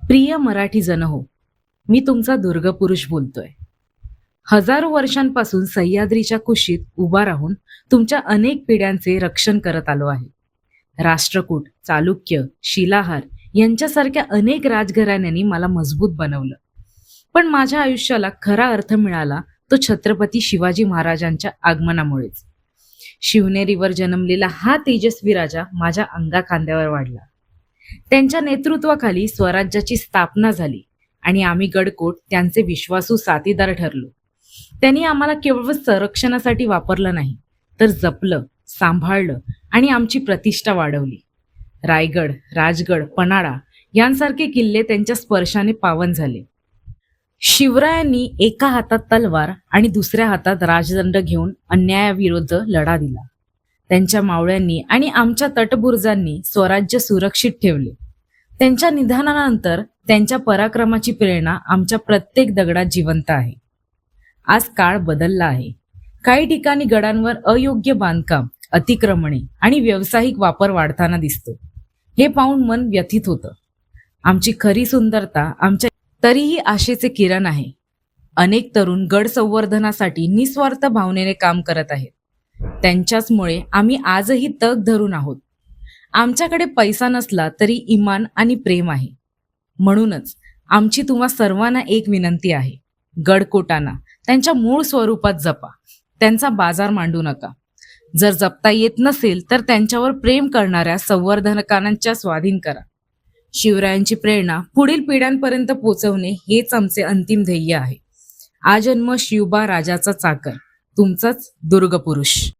प्रिय मराठी जन हो, मी तुमचा दुर्गपुरुष बोलतोय. हजारो वर्षांपासून सह्याद्रीच्या कुशीत उभा राहून तुमच्या अनेक पिढ्यांचे रक्षण करत आलो आहे. राष्ट्रकूट, चालुक्य, शिलाहार यांच्यासारख्या अनेक राजघराण्यांनी मला मजबूत बनवलं. पण माझ्या आयुष्याला खरा अर्थ मिळाला तो छत्रपती शिवाजी महाराजांच्या आगमनामुळेच. शिवनेरीवर जन्मलेला हा तेजस्वी राजा माझ्या अंगाखांद्यावर वाढला. त्यांच्या नेतृत्वाखाली स्वराज्याची स्थापना झाली आणि आम्ही गडकोट त्यांचे विश्वासू साथीदार ठरलो. त्यांनी आम्हाला केवळ संरक्षणासाठी वापरलं नाही, तर जपलं, सांभाळलं आणि आमची प्रतिष्ठा वाढवली. रायगड, राजगड, पन्हाळा यांसारखे किल्ले त्यांच्या स्पर्शाने पावन झाले. शिवरायांनी एका हातात तलवार आणि दुसऱ्या हातात राजदंड घेऊन अन्यायाविरुद्ध लढा दिला. त्यांच्या मावळ्यांनी आणि आमच्या तटबुर्जांनी स्वराज्य सुरक्षित ठेवले. त्यांच्या निधनानंतर त्यांच्या पराक्रमाची प्रेरणा आमच्या प्रत्येक दगडात जिवंत आहे. आज काळ बदलला आहे. काही ठिकाणी गडांवर अयोग्य बांधकाम, अतिक्रमणे आणि व्यावसायिक वापर वाढताना दिसतो. हे पाहून मन व्यथित होतं. आमची खरी सुंदरता आमच्या तरीही आशेचे किरण आहे. अनेक तरुण गड संवर्धनासाठी निस्वार्थ भावनेने काम करत आहेत. त्यांच्याचमुळे आम्ही आजही तग धरून आहोत. आमच्याकडे पैसा नसला तरी इमान आणि प्रेम आहे. म्हणूनच आमची तुम्हा सर्वांना एक विनंती आहे. गडकोटांना त्यांच्या मूळ स्वरूपात जपा. त्यांचा बाजार मांडू नका. जर जपता येत नसेल तर त्यांच्यावर प्रेम करणाऱ्या संवर्धनकांच्या स्वाधीन करा. शिवरायांची प्रेरणा पुढील पिढ्यांपर्यंत पोहोचवणे हेच आमचे अंतिम ध्येय आहे. आजन्म शिवबा राजाचा चाकर, तुमचाच दुर्गपुरुष.